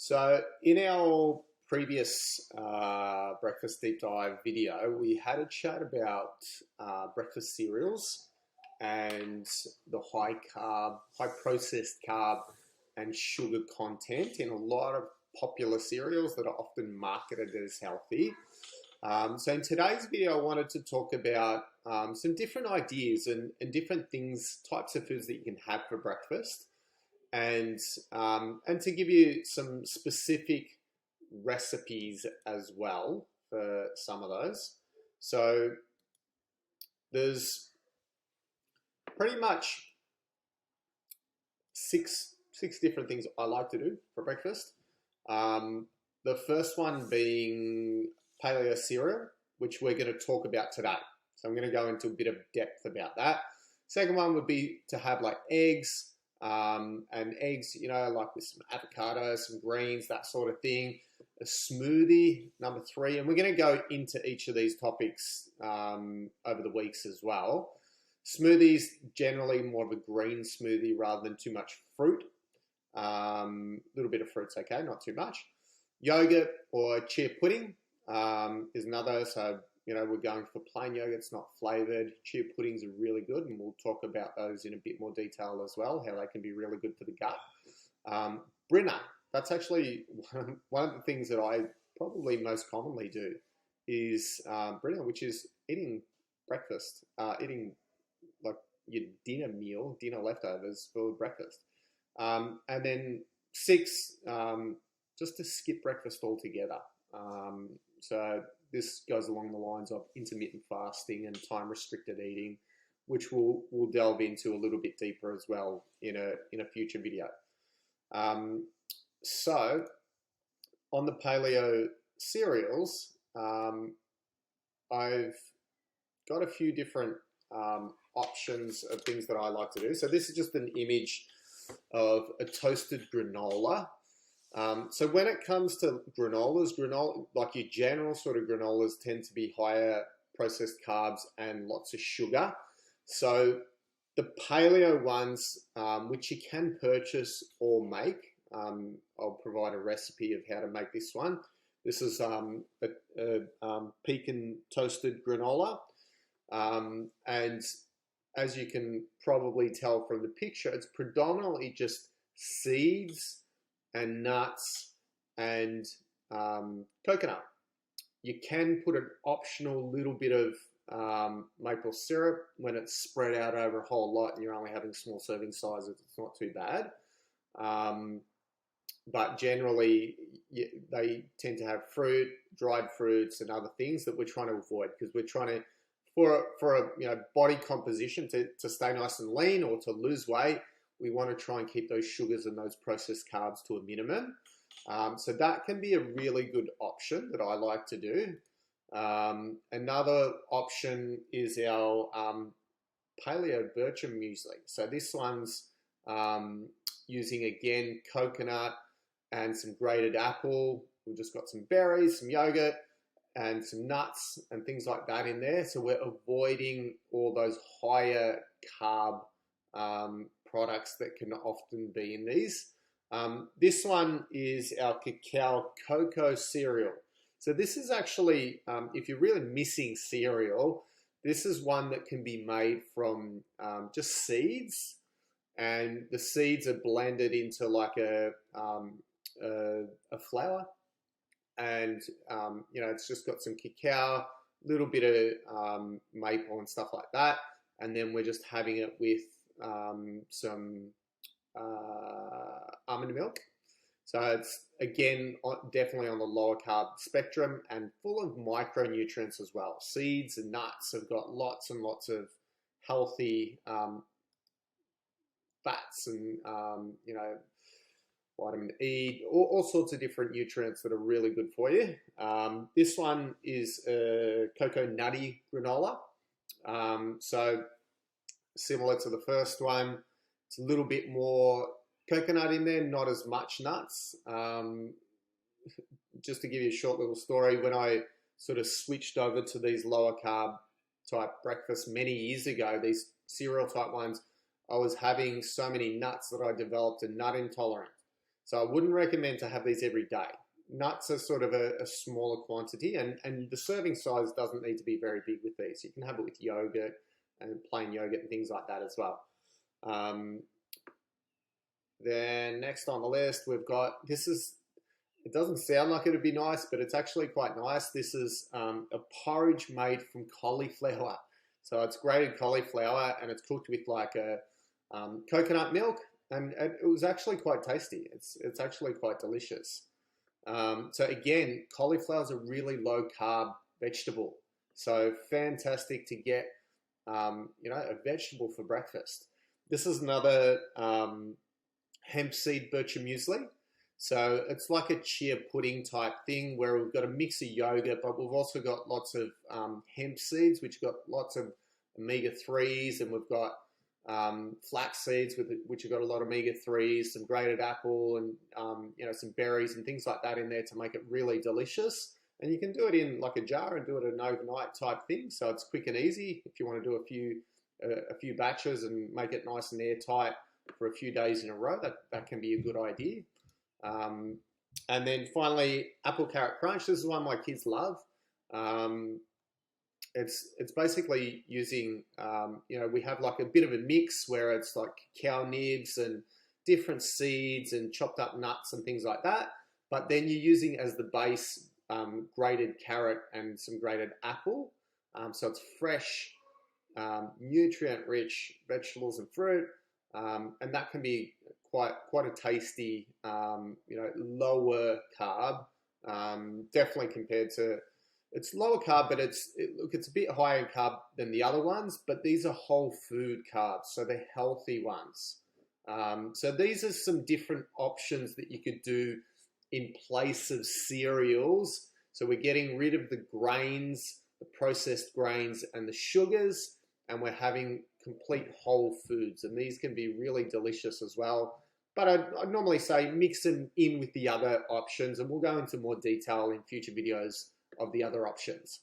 So in our previous breakfast deep dive video, we had a chat about breakfast cereals and the high carb, high processed carb and sugar content in a lot of popular cereals that are often marketed as healthy. So in today's video, I wanted to talk about some different ideas and different things, types of foods that you can have for breakfast, and to give you some specific recipes as well for some of those. So there's pretty much six different things I like to do for breakfast. The first one being paleo cereal, which we're going to talk about today. So I'm going to go into a bit of depth about that. Second one would be to have like eggs, and eggs, you know, like with some avocado, some greens, that sort of thing. A smoothie, number three, and we're going to go into each of these topics over the weeks as well. Smoothies, generally more of a green smoothie rather than too much fruit. A little bit of fruit's okay, not too much. Yogurt or chia pudding is another. So, you know, we're going for plain yogurt, it's not flavored. Chia puddings are really good, and we'll talk about those in a bit more detail as well, how they can be really good for the gut. Brinner, that's actually one of the things that I probably most commonly do is brinner, which is eating breakfast, eating like your dinner leftovers for breakfast. And then six, just to skip breakfast altogether. So this goes along the lines of intermittent fasting and time restricted eating, which we'll delve into a little bit deeper as well in a future video. So on the paleo cereals, I've got a few different options of things that I like to do. So this is just an image of a toasted granola. So when it comes to granola, like your general sort of granolas tend to be higher processed carbs and lots of sugar. So the paleo ones, which you can purchase or make, I'll provide a recipe of how to make this one. This is a pecan toasted granola. And as you can probably tell from the picture, it's predominantly just seeds and nuts and coconut. You can put an optional little bit of maple syrup when it's spread out over a whole lot and you're only having small serving sizes. It's not too bad. But generally, they tend to have fruit, dried fruits, and other things that we're trying to avoid because we're trying to, for a body composition to stay nice and lean or to lose weight, we want to try and keep those sugars and those processed carbs to a minimum. So that can be a really good option that I like to do. Another option is our Paleo Birch muesli. So this one's using, again, coconut and some grated apple. We've just got some berries, some yogurt, and some nuts and things like that in there. So we're avoiding all those higher carb products that can often be in these. This one is our Cacao Coco cereal. So this is actually, if you're really missing cereal, this is one that can be made from just seeds, and the seeds are blended into like a flour, and it's just got some cacao, a little bit of maple and stuff like that, and then we're just having it with some almond milk. So it's, again, definitely on the lower carb spectrum and full of micronutrients as well. Seeds and nuts have got lots and lots of healthy fats and vitamin E, all sorts of different nutrients that are really good for you. This one is a cocoa nutty granola. So similar to the first one, it's a little bit more coconut in there, not as much nuts. Just to give you a short little story, when I sort of switched over to these lower carb type breakfasts many years ago, these cereal type ones, I was having so many nuts that I developed a nut intolerance. So I wouldn't recommend to have these every day. Nuts are sort of a smaller quantity, and the serving size doesn't need to be very big with these. You can have it with yogurt and plain yogurt and things like that as well. Then next on the list, we've got, it doesn't sound like it would be nice, but it's actually quite nice. This is a porridge made from cauliflower. So it's grated cauliflower and it's cooked with like a coconut milk, and it was actually quite tasty. It's actually quite delicious. So again, cauliflower is a really low carb vegetable. So fantastic to get, a vegetable for breakfast. This is another hemp seed Birch muesli. So it's like a chia pudding type thing where we've got a mix of yogurt, but we've also got lots of hemp seeds, which got lots of omega-3s, and we've got flax seeds, which have got a lot of omega-3s, some grated apple, and some berries and things like that in there to make it really delicious. And you can do it in like a jar and do it an overnight type thing, so it's quick and easy. If you want to do a few batches and make it nice and airtight for a few days in a row, that can be a good idea. And then finally, apple carrot crunch. This is one my kids love. It's basically using, we have like a bit of a mix where it's like cacao nibs and different seeds and chopped up nuts and things like that. But then you're using as the base grated carrot and some grated apple. So it's fresh, nutrient-rich vegetables and fruit, and that can be quite a tasty, lower carb, definitely compared to. It's lower carb, but it's a bit higher in carb than the other ones, but these are whole food carbs, so they're healthy ones. So these are some different options that you could do in place of cereals. So we're getting rid of the grains, the processed grains and the sugars, and we're having complete whole foods, and these can be really delicious as well. But I'd normally say mix them in with the other options, and we'll go into more detail in future videos of the other options.